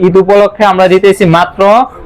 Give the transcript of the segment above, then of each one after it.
ঈদ উপলক্ষে আমরা দিতেছি মাত্র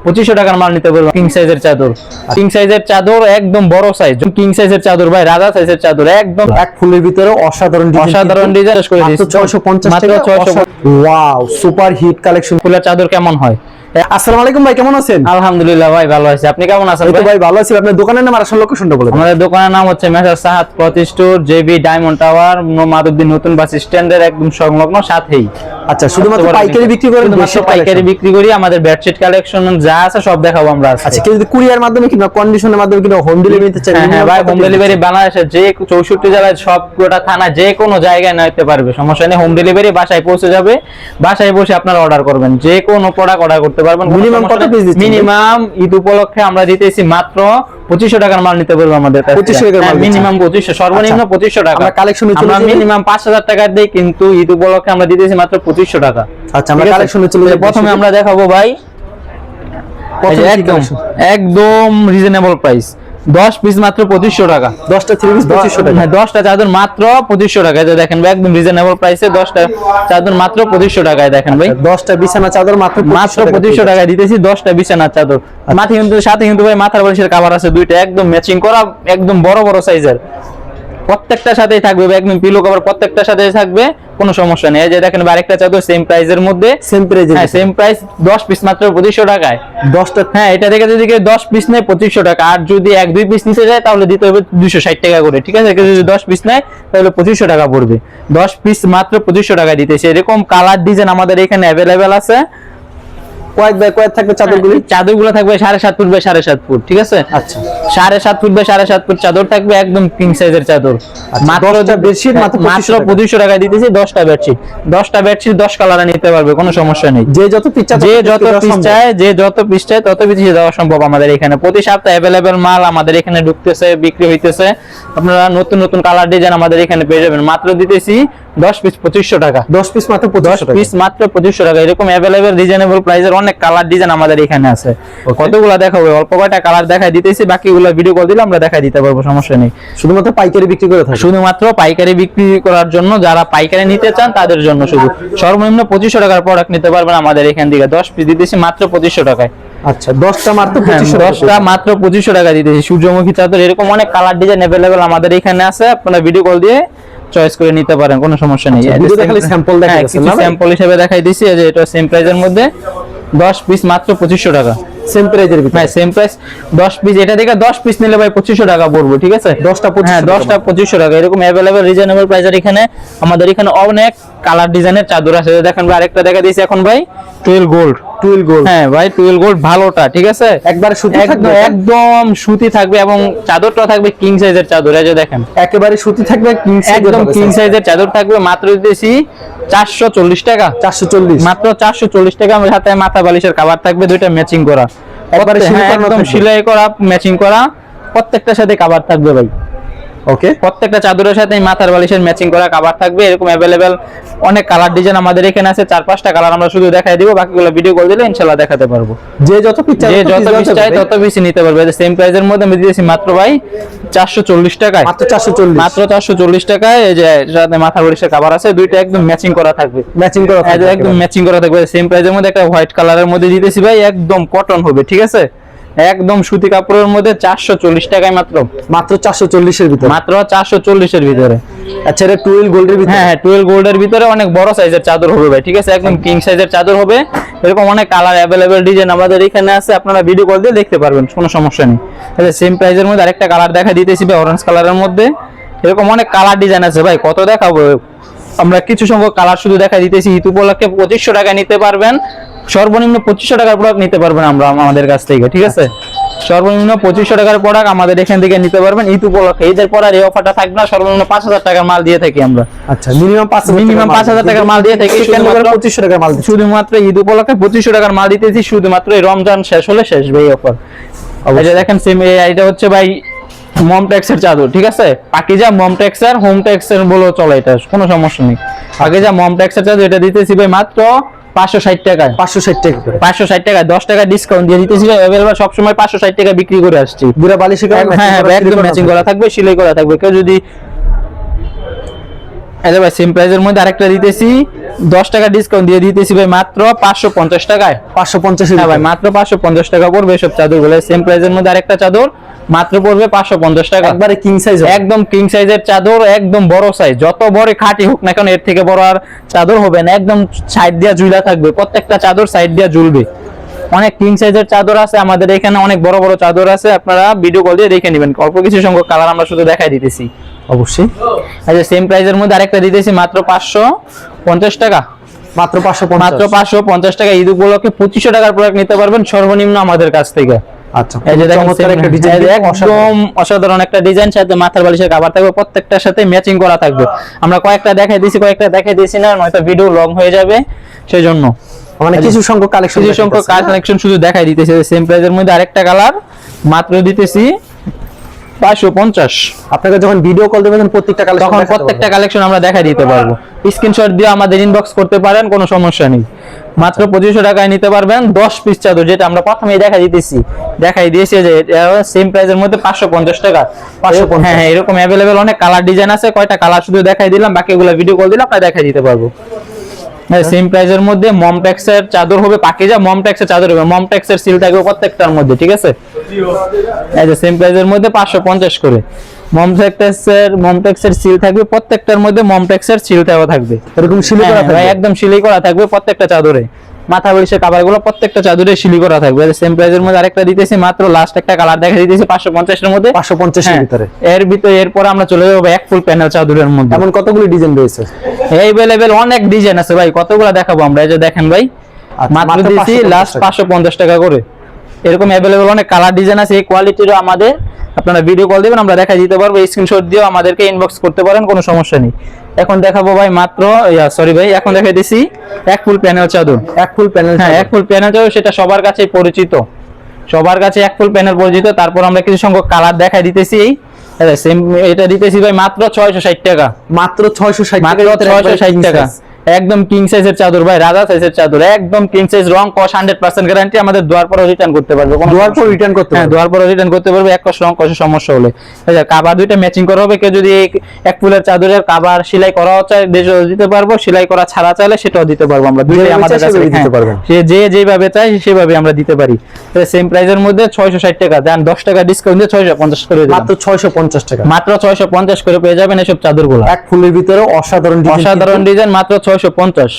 2500 টাকার মাল নিতে পারবো। কিং সাইজের চাদর, কিং সাইজের চাদর একদম বড় সাইজ, কিং সাইজের চাদর ভাই, রাজা সাইজের চাদর একদম এক ফুলের ভিতরে অসাধারণ ডিজাইন করে দিয়েছি 650 মাত্র টাকা। 650। Wow, super hit collection. ফুলের চাদর কেমন হয়? আসসালামু আলাইকুম ভাই, কেমন আছেন? আলহামদুলিল্লাহ ভাই, ভালো আছি। আপনি কেমন আছেন? ভাই ভালো আছি। আপনার দোকানের নাম আর আসল লোকেশনটা বলুন। আমাদের দোকানের নাম হচ্ছে messrs Sahad cloth store, JB diamond tower, Madhabdi নতুন বাস স্ট্যান্ডের একদম সংলগ্ন সাথেই। আচ্ছা, শুধুমাত্র পাইকারি বিক্রি করেন? শুধুমাত্র পাইকারি বিক্রি করি। আমাদের বেডশিট কালেকশন যা আছে সব দেখাবো আমরা আজকে। আচ্ছা, কেউ যদি কুরিয়ার মাধ্যমে কিংবা কন্ডিশনের মাধ্যমে কিংবা হোম ডেলিভারি নিতে চায়? হ্যাঁ ভাই, হোম ডেলিভারি বাংলাদেশের যে 64 জেলায় সবকটা থানা যে কোনো জায়গায় নিতে পারবে, সমস্যা নেই। হোম ডেলিভারি বাসায় পৌঁছে যাবে, বাসায় বসে আপনারা অর্ডার করবেন, যে কোনো প্রোডাক্ট অর্ডার করতে পারবেন। মিনিমাম কত পিস দিচ্ছেন? মিনিমাম ঈদ উপলক্ষে আমরা দিতেছি মাত্র 2500 টাকার মাল নিতে পারবো আমাদের কাছে। 2500 টাকার মাল, মিনিমাম 2500, সর্বনিম্ন 2500 টাকা। আমরা কালেকশনে চলে আমরা যাই। মিনিমাম 5000 টাকা দেই, কিন্তু ঈদ উপলক্ষে আমরা দিতেছি মাত্র 2500 টাকা। আচ্ছা, আমরা কালেকশনে চলে যাই। প্রথমে আমরা দেখাবো ভাই, একদম রিজনেবল প্রাইস, 10 পিস মাত্র 2500 টাকা। 10টা 3 পিস 2500 টাকা। হ্যাঁ, 10টা চাদর মাত্র 2500 টাকায়। দেখেন ভাই, একদম রিজনেবল প্রাইসে 10টা চাদর মাত্র 2500 টাকায়। দেখেন ভাই, 10টা বিছানা চাদর মাত্র 2500 টাকায় দিতেছি 10টা বিছানার চাদর। মাথা কিন্তু সাথে কিন্তু ভাই মাথার বালিশের কভার আছে দুইটা, একদম ম্যাচিং করা, একদম বড় বড় সাইজের। প্রত্যেকটার সাথেই থাকবে একদম পিলো কভার, প্রত্যেকটার সাথেই থাকবে, কোনো সমস্যা নেই। এই যে দেখেন আরেকটা চাদর সেম প্রাইসের মধ্যে, সেম প্রাইসে। হ্যাঁ, সেম প্রাইস, 10 পিস মাত্র 2500 টাকায়। 10টা, হ্যাঁ, এটা থেকে যদি 10 পিস নেয় 2500 টাকা, আর যদি 1-2 পিস নিতে যায় তাহলে দিতে হবে 260 টাকা করে, ঠিক আছে? যদি 10 পিস নেয় তাহলে 2500 টাকা পড়বে। 10 পিস মাত্র 2500 টাকা দিতেছে। এরকম কালার ডিজাইন আমাদের এখানে অ্যাভেলেবেল আছে। কয়েক বাই কয়েক থাকবে চাদরগুলি? চাদরগুলো থাকবে 7.5 ফুট বাই 7.5 ফুট, ঠিক আছে? আচ্ছা, 7.5 ফুট বাই 7.5 ফুট চাদর থাকবে, একদম কিং সাইজের চাদর। মাত্র 10টা বেডশিট মাত্র 2500 টাকা দিতেছি। 10টা বেডশিট, 10টা বেডশিট 10 কালারে নিতে পারবে, কোনো সমস্যা নেই। যে যত পিস চায়, যে যত পিস চায় তত পিস দেওয়া সম্ভব আমাদের এখানে। প্রতি সপ্তাহে অ্যাভেলেবেল মাল আমাদের এখানে ঢুকতেছে, বিক্রি হইতেছে। আপনারা নতুন নতুন কালার ডিজাইন আমাদের এখানে পেয়ে যাবেন। মাত্র দিতেছি 10 পিস 2500 টাকা। 10 পিস মাত্র 2500 টাকা। পিস মাত্র 2500 টাকা। এরকম অ্যাভেলেবেল রিজনেবল প্রাইসের অনেক কালার ডিজাইন আমাদের এখানে আছে। কতগুলা দেখাবো, অল্প কয়টা কালার দেখাই দিতেছি, বাকিগুলো ভিডিও কল দিলে আমরা দেখাই দিতে পারবো, সমস্যা নেই। শুধুমাত্র পাইকারি বিক্রি করে থাকি? শুধুমাত্র পাইকারি বিক্রি করার জন্য, যারা পাইকারি নিতে চান তাদের জন্য শুধু। সর্বনিম্ন 2500 টাকার প্রোডাক্ট নিতে পারবেন আমাদের এখান থেকে। 10 পিস দিতেছি মাত্র 2500 টাকায়। আচ্ছা, 10টা মাত্র 2500 টাকা। 10টা মাত্র 2500 টাকা দিতেছি। সূর্যমুখী চাদর এরকম অনেক কালার ডিজাইন অ্যাভেলেবেল আমাদের এখানে আছে, আপনারা ভিডিও কল দিয়ে চয়েস করে নিতে পারেন, কোনো সমস্যা নেই। ভিডিওতে খালি স্যাম্পল দেখাচ্ছেন না? স্যাম্পল হিসেবে দেখাই দিছি। এই যে এটা সেম প্রাইসের মধ্যে 10 পিস মাত্র 2500 টাকা। সেম প্রাইজের ভিতরে? হ্যাঁ, সেম প্রাইস। 10 পিস, এটা থেকে 10 পিস নিলে ভাই 2500 টাকা পড়বে, ঠিক আছে? 10টা 2500। হ্যাঁ, 10টা 2500 টাকা। এরকম অ্যাভেলেবল রিজনেবল প্রাইসের এখানে আমাদের এখানে অনেক কালার ডিজাইনের চাদর আছে। দেখেন ভাই, আরেকটা দেখা দিয়েছি এখন ভাই, টুয়েল গোল্ড। টুয়েল গোল্ড? হ্যাঁ ভাই, টুয়েল গোল্ড ভালোটা, ঠিক আছে? একবারে সুতি থাকবে? একদম সুতি থাকবে, এবং চাদরটা থাকবে কিং সাইজের চাদর। এই যে দেখেন, একেবারে সুতি থাকবে, কিং সাইজ, একদম কিং সাইজের চাদর থাকবে। মাত্র দিতেছি 440 টাকা। 440 মাত্র 440 টাকা। আমার সাথে মাথা বালিশের কভার থাকবে দুইটা ম্যাচিং করা, একবারে একদম সেলাই করা, ম্যাচিং করা, প্রত্যেকটার সাথে কভার থাকবে ভাই। ওকে, প্রত্যেকটা চাদরের সাথে মাথার বালিশের ম্যাচিং করা কভার থাকবে। এরকম অ্যাভেলেবেল অনেক কালার ডিজাইন আমাদের এখানে আছে। 4-5টা কালার আমরা শুধু দেখাই দিব, বাকিগুলো ভিডিও কল দিলে ইনশাআল্লাহ দেখাতে পারবো। যে যত পিস চাই তত পিস নিতে পারবে। সেম প্রাইসের মধ্যে আমি দিয়েছি মাত্র ভাই 440 টাকায়। মাত্র 440? মাত্র 440 টাকায়। এই যে সাথে মাথার বালিশের কভার আছে দুইটা, একদম ম্যাচিং করা থাকবে। ম্যাচিং করা থাকবে? একদম ম্যাচিং করা থাকবে। সেম প্রাইসের মধ্যে একটা হোয়াইট কালারের মধ্যে দিতেছি ভাই, একদম কটন হবে, ঠিক আছে? একদম সুতি কাপড়ের মধ্যে 440 টাকায় মাত্র। মাত্র 440 এর ভিতরে? মাত্র 440 এর ভিতরে। আচ্ছা, এটা টুয়েল গোল্ডের ভিতরে? হ্যাঁ, টুয়েল গোল্ডের ভিতরে অনেক বড় সাইজের চাদর হবে ভাই, ঠিক আছে? একদম কিং সাইজের চাদর হবে। এরকম অনেক কালার অ্যাভেলেবেল ডিজাইন আমাদের এখানে আছে, আপনারা ভিডিও কল দিয়ে দেখতে পারবেন, কোনো সমস্যা নেই। সেম প্রাইসের মধ্যে আরেকটা কালার দেখা দিতেছি ভাই, অরেঞ্জ কালারের মধ্যে। এরকম অনেক কালার ডিজাইন আছে ভাই, কত দেখাবো আমরা। কিছু সংখ্যক কালার শুধু দেখা দিতেছি। ঈদ উপলক্ষে 2500 টাকা নিতে পারবেন, সর্বনিম্ন 2500 টাকার প্রোডাক্ট নিতে পারবেন আমরা আমাদের কাছ থেকে, ঠিক আছে? সর্বনিম্ন 2500 টাকার প্রোডাক্ট আমাদের এখান থেকে নিতে পারবেন ঈদ উপলক্ষে। ঈদের পর আর এই অফারটা থাকবে না, সর্বনিম্ন 5000 টাকার মাল দিয়ে থাকি আমরা। আচ্ছা, মিনিমাম 5000 টাকার মাল দিয়ে থাকি। 2500 টাকার মাল শুধুমাত্র ঈদ উপলক্ষে 2500 টাকার মাল দিতেছি, শুধুমাত্র এই রমজান শেষ হলে শেষ ভাই অফার। এই যে দেখেন, সেম এটা হচ্ছে ভাই মমটেক্সের চাদর, ঠিক আছে? পাকিজা মমটেক্সের, হোম টেক্সের বলেও চলে, এটা কোনো সমস্যা নেই। পাকিজা মমটেক্সের চাদর, এটা দিতেছি ভাই মাত্র 560 টাকায়। 560 টাকা করে? 560 টাকা, 10 টাকা ডিসকাউন্ট দিয়ে দিতেছি ভাই। अवेलेबल সব সময় 560 টাকা বিক্রি করে আসছি। পুরো বালিশে হ্যাঁ, একদম ম্যাচিং করা থাকবে, সেলাই করা থাকবে। কেউ যদি এই যে ভাই সেম প্রাইজের মধ্যে আরেকটা দিতেছি 10 টাকা ডিসকাউন্ট দিয়ে দিতেছি ভাই মাত্র 550 টাকায়। 550 হ্যাঁ ভাই মাত্র 550 টাকা পড়বে সব চাদরগুলো। সেম প্রাইজের মধ্যে আরেকটা চাদর মাত্র পড়বে 550 টাকা। একবারে কিং সাইজ, একদম কিং সাইজের চাদর, একদম বড় সাইজ, যত বড় খাঁটি হোক না কেন এর থেকে বড় আর চাদর হবে না। একদম সাইড দিয়া ঝুলা থাকবে, প্রত্যেকটা চাদর সাইড দিয়া ঝুলবে। অনেক কিং সাইজের চাদর আছে আমাদের এখানে, অনেক বড় বড় চাদর আছে, আপনারা ভিডিও কল দিয়ে দেখে নেবেন। অল্প কিছু সংখ্যক কালার আমরা শুধু দেখাই দিতেছি। অবশ্যই এই যে সেম প্রাইজের মধ্যে আরেকটা দিতেছি মাত্র 550 টাকা। মাত্র 550, মাত্র 550 টাকা। ঈদ উপলক্ষে 2500 টাকার প্রোডাক্ট নিতে পারবেন সর্বনিম্ন আমাদের কাছ থেকে। আচ্ছা, এই যে দেখেন চমৎকার একটা ডিজাইন, একদম অসাধারণ একটা ডিজাইন, সাথে মাথার বালিশের কভার থাকবে, প্রত্যেকটার সাথে ম্যাচিং করা থাকবে। আমরা কয়েকটা দেখাই দিয়েছি, কয়েকটা দেখাই দিয়েছি না, নয়তো ভিডিও লং হয়ে যাবে, সেজন্য মানে কিছু সংখ্যক কালেকশন, কিছু সংখ্যক কালেকশন শুধু দেখাই দিতেছি। সেম প্রাইজের মধ্যে আরেকটা কালার মাত্র দিতেছি 550। আপনাকে যখন ভিডিও কল দেবেন প্রত্যেকটা কালেকশন, তখন প্রত্যেকটা কালেকশন আমরা দেখাই দিতে পারবো। স্ক্রিনশট দিয়ে আমাদের ইনবক্স করতে পারেন, কোনো সমস্যা নেই। মাত্র 2500 টাকায় নিতে পারবেন 10 পিস চাদর, যেটা আমরা প্রথমেই দেখাই দিয়েছি যে সেম প্রাইজের মধ্যে 550 টাকা। 550, হ্যাঁ এরকম अवेलेबल অনেক কালার ডিজাইন আছে। কয়টা কালার শুধু দেখাই দিলাম, বাকিগুলো ভিডিও কল দিলে আপনারা দেখাই দিতে পারবো। সেম প্রাইজের মধ্যে মমটেক্সের চাদর হবে, পাকিজা মমটেক্সের চাদর হবে, মমটেক্সের সিল থাকবে প্রত্যেকটার মধ্যে, ঠিক আছে। এই যে সেম প্রাইজের মধ্যে 550 করে মমটেক্সের সিল থাকবে প্রত্যেকটার মধ্যে, মমটেক্সের সিল দেওয়া থাকবে, এরকম সিলাই করা থাকবে, একদম সিলাই করা থাকবে প্রত্যেকটা চাদরে। মাথা বালিশের কভারগুলো প্রত্যেকটা চাদরে সিলি করা থাকবে। সেম প্রাইজের মধ্যে আরেকটা দিতেছি মাত্র লাস্ট একটা কালার দেখা দিতেছি 550 এর মধ্যে, 550 এর ভিতরে। এর ভিতরে এরপর আমরা চলে যাবো এক ফুল প্যানেল চাদরের মধ্যে। এমন কতগুলো ডিজাইন রয়েছে, अवेलेबल অনেক ডিজাইন আছে ভাই, কতগুলো দেখাবো আমরা। এই যে দেখেন ভাই মাত্র দিয়েছি লাস্ট 550 টাকা করে। এরকম अवेलेबल অনেক কালার ডিজাইন আছে, এই কোয়ালিটিরও আমাদের। আপনারা ভিডিও কল দিবেন, আমরা দেখাই দিতে পারবো, স্ক্রিনশট দিয়েও আমাদেরকে ইনবক্স করতে পারেন, কোনো সমস্যা নেই। এখন দেখাবো ভাই মাত্র এখন দেখাই দিছি এক ফুল প্যানেল চাদর। এক ফুল প্যানেল, হ্যাঁ এক ফুল প্যানেল চাদর, সেটা সবার কাছে পরিচিত, সবার কাছে এক ফুল প্যানেল পরিচিত। তারপর আমরা কিছু সংখ্যক কালার দেখাই দিতেছি। সেম এটা দিতেছি ভাই মাত্র 660 টাকা। মাত্র 660 টাকা, মাত্র 660 টাকা। একদম কিং সাইজের চাদর ভাই, রাজা সাইজের চাদর, একদম কিং সাইজ, রং কস 100% গ্যারান্টি। আমাদের দুয়ার পরে রিটার্ন করতে পারবে, দুয়ার পরে রিটার্ন করতে পারবে, হ্যাঁ দুয়ার পরে রিটার্ন করতে পারবে। এক কস রং কস সমস্যা হলে কভার দুইটা ম্যাচিং করা হবে। কেউ যদি এক ফুলের চাদরের কভার সেলাই করা চায় দিতে পারবো, সেলাই করা ছাড়া চাইলে সেটাও দিতে পারবো আমরা, দুইটাই আমাদের কাছে দিতে পারবেন। সে যেভাবে চায় সেভাবে আমরা দিতে পারি। সেম প্রাইজের মধ্যে 660 টাকা দেন, 10 টাকা ডিসকাউন্ট দিয়ে 650 করে দিলাম। মাত্র 650 টাকা, মাত্র 650 করে পেয়ে যাবেন এসব চাদরগুলো। এক ফুলের ভিতরে অসাধারণ ডিজাইন, মাত্র 650।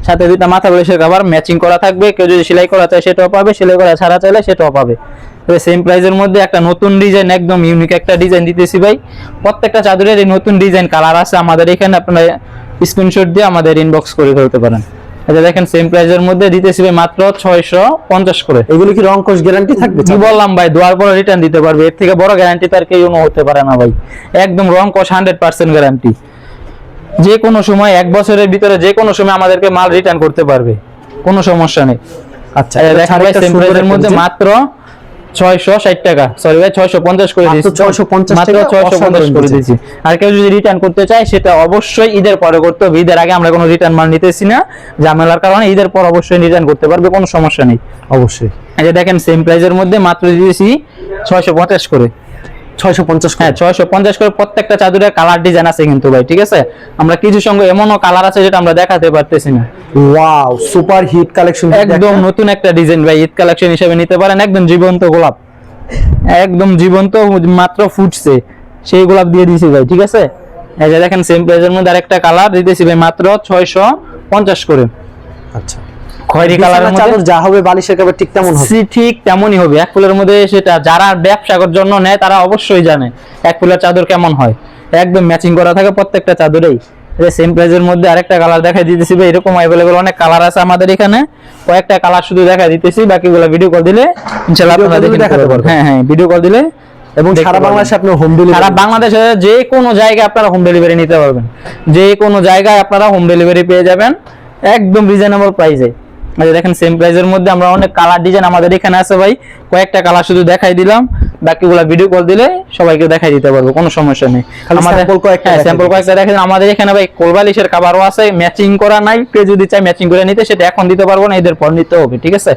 সাথে দুইটা মাথা বালিশের কভার ম্যাচিং করা থাকবে। কেউ যদি সেলাই করা চায় সেটাও পাবে, সেলাই করা ছাড়া চাইলে সেটাও পাবে। সেম প্রাইজের মধ্যে একটা নতুন ডিজাইন, একদম ইউনিক একটা ডিজাইন দিতেছি ভাই। প্রত্যেকটা চাদরের এই নতুন ডিজাইন কালার আছে আমাদের এখানে, আপনারা স্ক্রিনশট দিয়ে আমাদের ইনবক্স করে ফেলতে পারেন। এটা দেখেন সেম প্রাইজের মধ্যে দিতেছি ভাই মাত্র 650 করে। এগুলো কি রং কোশ গ্যারান্টি থাকবে? কি বললাম ভাই, দুয়ার পরে রিটার্ন দিতে পারবে, এর থেকে বড় গ্যারান্টি তার কেউ হতে পারে না ভাই। একদম রং কোশ 100% গ্যারান্টি। যে কোনো সময় 1 বছরের ভিতরে যে কোনো সময় আমাদেরকে মাল রিটার্ন করতে পারবে, কোনো সমস্যা নেই। আচ্ছা, দেখেন ভাই সেম প্রাইজের মধ্যে মাত্র 660 টাকা, সরি ভাই 650 করে দিয়েছি, 650 করে দিয়েছি। আর কেউ যদি রিটার্ন করতে চায় সেটা অবশ্যই ঈদের পরে করতে হবে। ঈদের আগে আমরা কোনো রিটার্ন মাল নিতেছি না ঝামেলার কারণে। ঈদের পর অবশ্যই রিটার্ন করতে পারবে, কোনো সমস্যা নেই। অবশ্যই। এই যে দেখেন সেম প্রাইজের মধ্যে মাত্র দিয়েছি 650 করে। 650, হ্যাঁ 650 করে। প্রত্যেকটা চাদরের কালার ডিজাইন আছে কিন্তু ভাই, ঠিক আছে। আমরা কিছু সঙ্গে এমনও কালার আছে যেটা আমরা দেখাতে পারতেছি না। ওয়াও, সুপার হিট কালেকশন, একদম নতুন একটা ডিজাইন ভাই, ঈদ কালেকশন হিসেবে নিতে পারেন। একদম জীবন্ত গোলাপ, একদম জীবন্ত, মাত্র ফুটছে সেই গোলাপ দিয়ে দিয়েছি ভাই, ঠিক আছে। এই যে দেখেন সেম প্রাইজের মধ্যে আরেকটা কালার দিতেছি ভাই মাত্র 650 করে। আচ্ছা, খয়েরি কালারের মধ্যে যা হবে বালিশের কভার ঠিক তেমন হবে, ঠিক তেমনই হবে। এক ফুলের মধ্যে সেটা যারা ব্যবসার জন্য নেয় তারা অবশ্যই জানে এক ফুলের চাদর কেমন হয়। একদম ম্যাচিং করা থাকে প্রত্যেকটা চাদরেই। সেম প্রাইজের মধ্যে আরেকটা কালার দেখাই দিতেছি ভাই। এরকম अवेलेबल অনেক কালার আছে আমাদের এখানে, কয়েকটা কালার শুধু দেখাই দিতেছি, বাকিগুলো ভিডিও কল দিলে ইনশাআল্লাহ আপনারা দেখে নিতে পারবেন। হ্যাঁ ভিডিও কল দিলে, এবং সারা বাংলাদেশে আপনি হোম ডেলিভারি, সারা বাংলাদেশে যে কোনো জায়গায় আপনারা হোম ডেলিভারি নিতে পারবেন। যে কোনো জায়গায় আপনারা হোম ডেলিভারি পেয়ে যাবেন একদম রিজনেবল প্রাইসে। দেখেন সেম প্রাইজের মধ্যে আমরা অনেক কালার ডিজাইন আমাদের এখানে আছে ভাই। কয়েকটা কালার শুধু দেখাই দিলাম, বাকিগুলো ভিডিও কল দিলে সবাইকে দেখাই দিতে পারবো, কোনো সমস্যা নেই। আমাদের স্যাম্পল কয়েকটা দেখেন। আমাদের এখানে ভাই কোলবালিশের কভারও আছে, ম্যাচিং করা নাই। কেউ যদি চায় ম্যাচিং করে নিতে সেটা এখন দিতে পারবো না, ঈদের পর নিতে হবে, ঠিক আছে।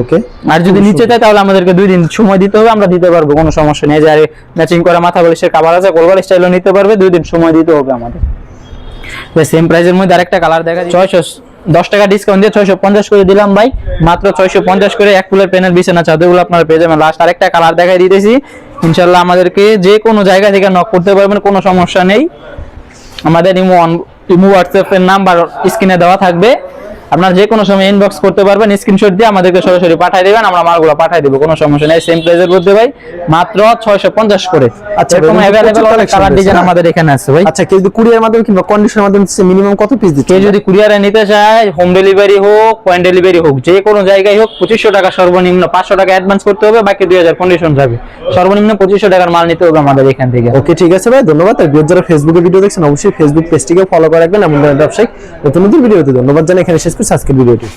ওকে, আর যদি নিচে চাই তাহলে আমাদেরকে 2 দিন সময় দিতে হবে, আমরা দিতে পারবো, কোনো সমস্যা নেই। যে ম্যাচিং করা মাথা বালিশের কভার আছে, কোলবার স্টাইলও নিতে পারবে, 2 দিন সময় দিতে হবে আমাদের। সেম প্রাইসের মধ্যে আরেকটা কালার দেখা যায় 610 টাকা ডিসকাউন্ট দিয়ে 650 করে দিলাম ভাই, মাত্র 650 করে এক ফুলের প্যানেল বিছানা চাদরগুলো আপনারা পেয়ে যাবেন। লাস্ট আরেকটা কালার দেখাই দিতেছি, ইনশাআল্লাহ আমাদেরকে যে কোনো জায়গা থেকে নক করতে পারবেন, কোনো সমস্যা নেই। আমাদের ইমো হোয়াটসঅ্যাপ এর নাম্বার স্ক্রিনে দেওয়া থাকবে, আপনারা যে কোনো সময় ইনবক্স করতে পারবেন, স্ক্রিনশট দিয়ে আমাদেরকে সরাসরি পাঠিয়ে দিবেন, আমরা মালগুলো পাঠিয়ে দেব, কোনো সমস্যা নেই। সেম প্রাইসের মধ্যে ভাই মাত্র 650 করে। আচ্ছা, এরকম अवेलेबल অনেক কালার ডিজাইন আমাদের এখানে আছে ভাই। আচ্ছা, কেউ যদি কুরিয়ার মাধ্যমে কিংবা কন্ডিশনের মাধ্যমে মিনিমাম কত পিস দিচ্ছে? কেউ যদি কুরিয়ারে নিতে চায়, হোম ডেলিভারি হোক, পয়েন্ট ডেলিভারি হোক, যে কোনো জায়গায় হোক, 2500 টাকা সর্বনিম্ন, 500 টাকা অ্যাডভান্স করতে হবে, বাকি 2000 কন্ডিশন যাবে। সর্বনিম্ন 2500 টাকার মাল নিতে হবে আমাদের এখান থেকে। ওকে, ঠিক আছে ভাই, ধন্যবাদ। আর যারা ফেসবুকে ভিডিও দেখছেন অবশ্যই ফেসবুক পেজটিকে ফলো করে রাখবেন, এমন ধরনের ব্যবসায়িক নতুন নতুন ভিডিওতে। ধন্যবাদ জানাই, এখানে শেষ করছি আজকের ভিডিওটি।